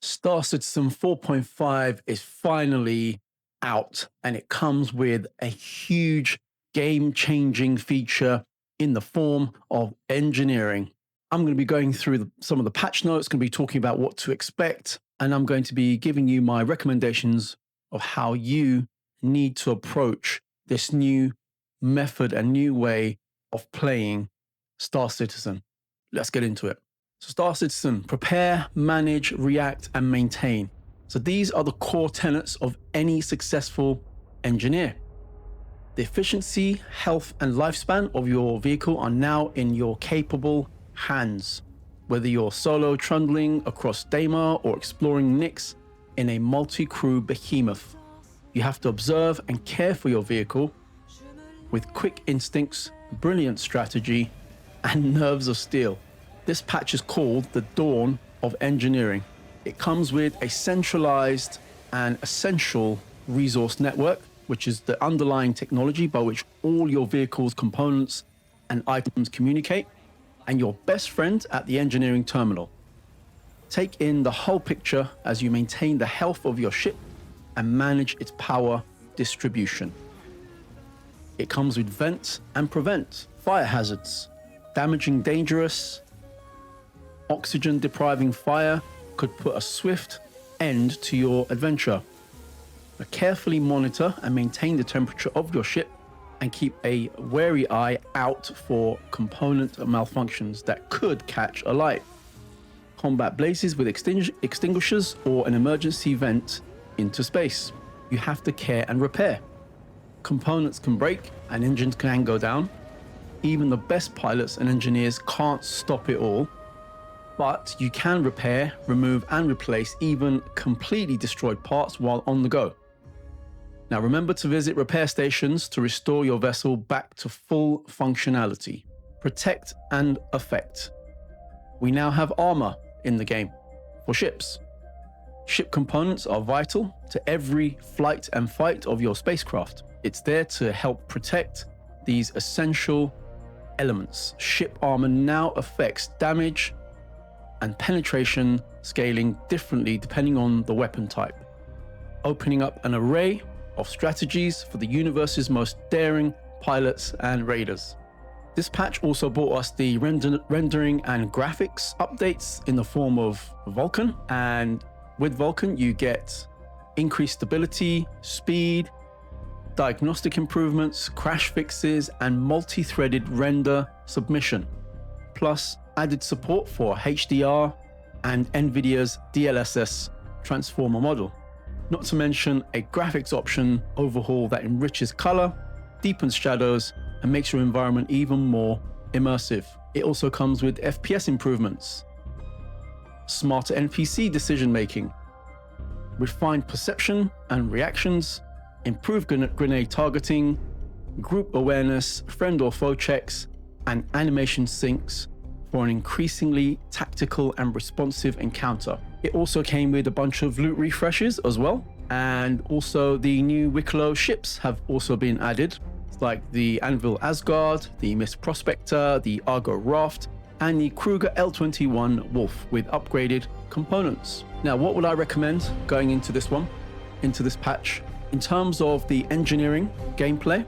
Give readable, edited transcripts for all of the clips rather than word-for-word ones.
Star Citizen 4.5 is finally out, and it comes with a huge game-changing feature in the form of engineering. I'm going to be going through some of the patch notes, going to be talking about what to expect, and I'm going to be giving you my recommendations of how you need to approach this new method and new way of playing Star Citizen. Let's get into it. So Star Citizen: prepare, manage, react, and maintain. So these are the core tenets of any successful engineer. The efficiency, health, and lifespan of your vehicle are now in your capable hands. Whether you're solo trundling across Daymar or exploring Nyx in a multi-crew behemoth, you have to observe and care for your vehicle with quick instincts, brilliant strategy, and nerves of steel. This patch is called the Dawn of Engineering. It comes with a centralized and essential resource network, which is the underlying technology by which all your vehicle's components and items communicate, and your best friend at the engineering terminal. Take in the whole picture as you maintain the health of your ship and manage its power distribution. It comes with vent and prevent fire hazards. Damaging dangerous, oxygen depriving fire could put a swift end to your adventure. Carefully monitor and maintain the temperature of your ship and keep a wary eye out for component malfunctions that could catch alight. Combat blazes with extinguishers or an emergency vent into space. You have to care and repair. Components can break and engines can go down. Even the best pilots and engineers can't stop it all, but you can repair, remove, and replace even completely destroyed parts while on the go. Now remember to visit repair stations to restore your vessel back to full functionality. Protect and affect. We now have armor in the game for ships. Ship components are vital to every flight and fight of your spacecraft. It's there to help protect these essential elements. Ship armor now affects damage and penetration scaling differently depending on the weapon type, opening up an array of strategies for the universe's most daring pilots and raiders. This patch also brought us the rendering and graphics updates in the form of Vulkan, and with Vulkan you get increased stability, speed, diagnostic improvements, crash fixes, and multi-threaded render submission, plus added support for HDR and NVIDIA's DLSS transformer model. Not to mention a graphics option overhaul that enriches color, deepens shadows, and makes your environment even more immersive. It also comes with FPS improvements, smarter NPC decision-making, refined perception and reactions, improved grenade targeting, group awareness, friend or foe checks, and animation syncs for an increasingly tactical and responsive encounter. It also came with a bunch of loot refreshes as well, and also the new Wicklow ships have also been added, like the Anvil Asgard, the Mist Prospector, the Argo Raft, and the Kruger L21 Wolf with upgraded components. Now, what would I recommend going into this patch? In terms of the engineering gameplay,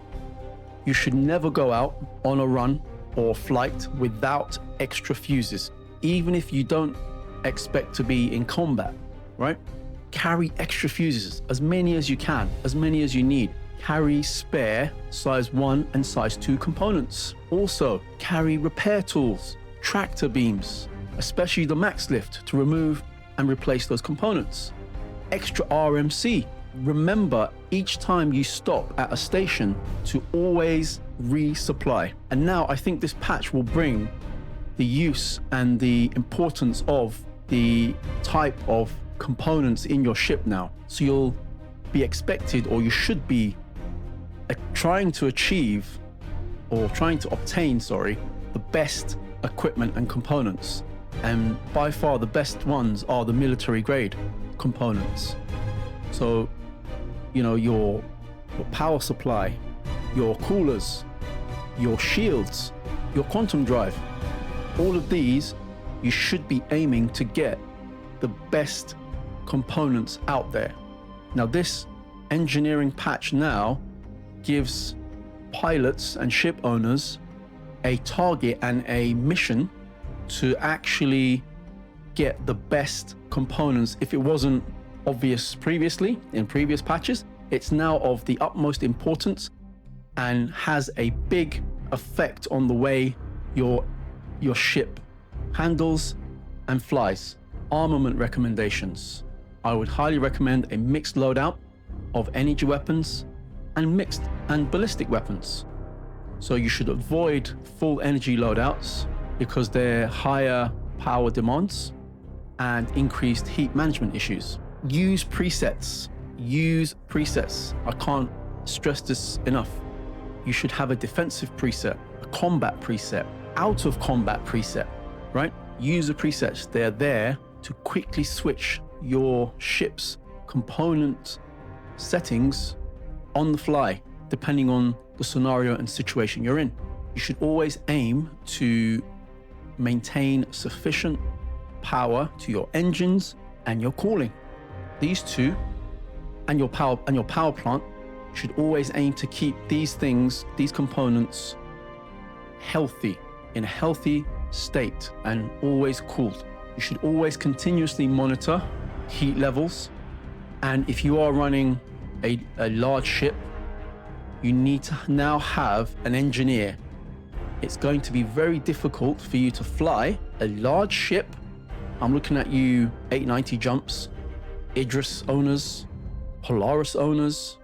you should never go out on a run or flight without extra fuses, even if you don't expect to be in combat, right? Carry extra fuses, as many as you can, as many as you need. Carry spare size 1 and size 2 components. Also, carry repair tools, tractor beams, especially the max lift to remove and replace those components. Extra RMC. Remember each time you stop at a station to always resupply. And now I think this patch will bring the use and the importance of the type of components in your ship now. So you'll be expected, or you should be trying to obtain the best equipment and components. And by far the best ones are the military grade components. So, your power supply, your coolers, your shields, your quantum drive, all of these, you should be aiming to get the best components out there. Now, this engineering patch now gives pilots and ship owners a target and a mission to actually get the best components. If it wasn't obvious previously in previous patches, it's now of the utmost importance and has a big effect on the way your ship handles and flies. Armament recommendations. I would highly recommend a mixed loadout of energy weapons and mixed and ballistic weapons. So you should avoid full energy loadouts because they're higher power demands and increased heat management issues. Use presets. Use presets. I can't stress this enough. You should have a defensive preset, a combat preset, out of combat preset, right? Use the presets. They're there to quickly switch your ship's component settings on the fly, depending on the scenario and situation you're in. You should always aim to maintain sufficient power to your engines and your cooling. These two and your power plant should always aim to keep these things, these components, healthy, in a healthy state and always cooled. You should always continuously monitor heat levels. And if you are running a large ship, you need to now have an engineer. It's going to be very difficult for you to fly a large ship. I'm looking at you 890 jumps, Idris owners, Polaris owners.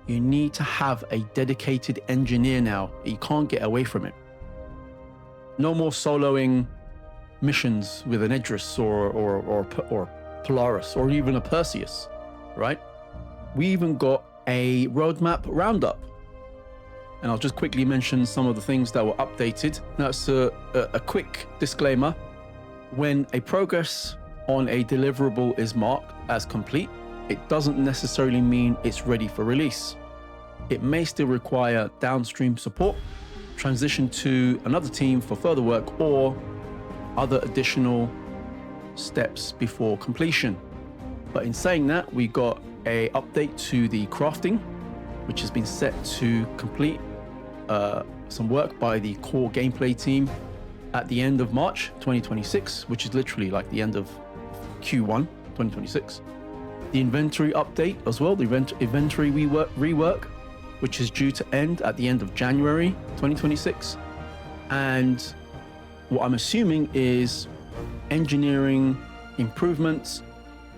You need to have a dedicated engineer now. You can't get away from it. No more soloing missions with an Idris or Polaris or even a Perseus, right? We even got a roadmap roundup. And I'll just quickly mention some of the things that were updated. Now, it's a quick disclaimer. When a progress on a deliverable is marked as complete, it doesn't necessarily mean it's ready for release. It may still require downstream support, transition to another team for further work, or other additional steps before completion. But in saying that, we got an update to the crafting, which has been set to complete some work by the core gameplay team at the end of March 2026, which is literally like the end of Q1 2026. The inventory update as well, the inventory rework, which is due to end at the end of January 2026. And what I'm assuming is engineering improvements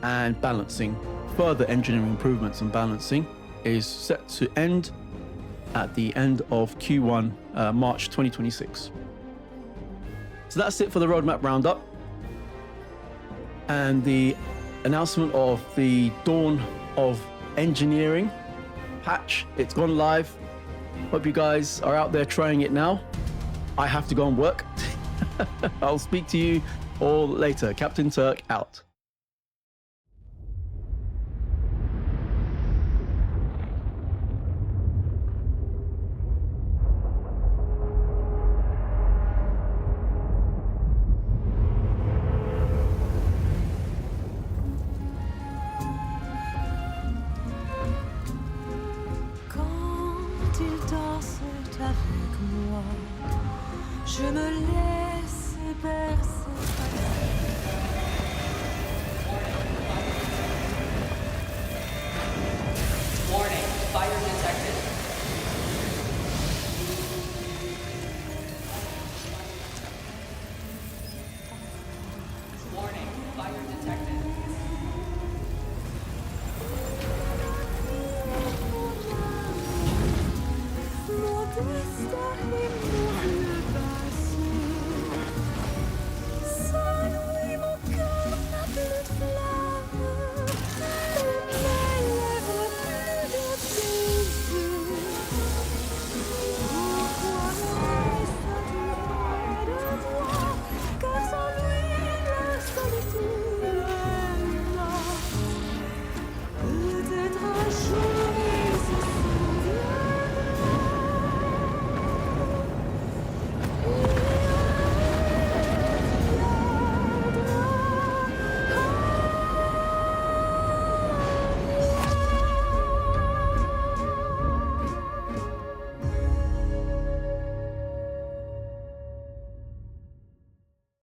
and balancing, further engineering improvements and balancing is set to end at the end of Q1, March 2026. So that's it for the roadmap roundup and the announcement of the Dawn of Engineering patch. It's gone live. Hope you guys are out there trying it now. I have to go and work. I'll speak to you all later. Captain Turk out. Quand il dansait avec moi, je me lève.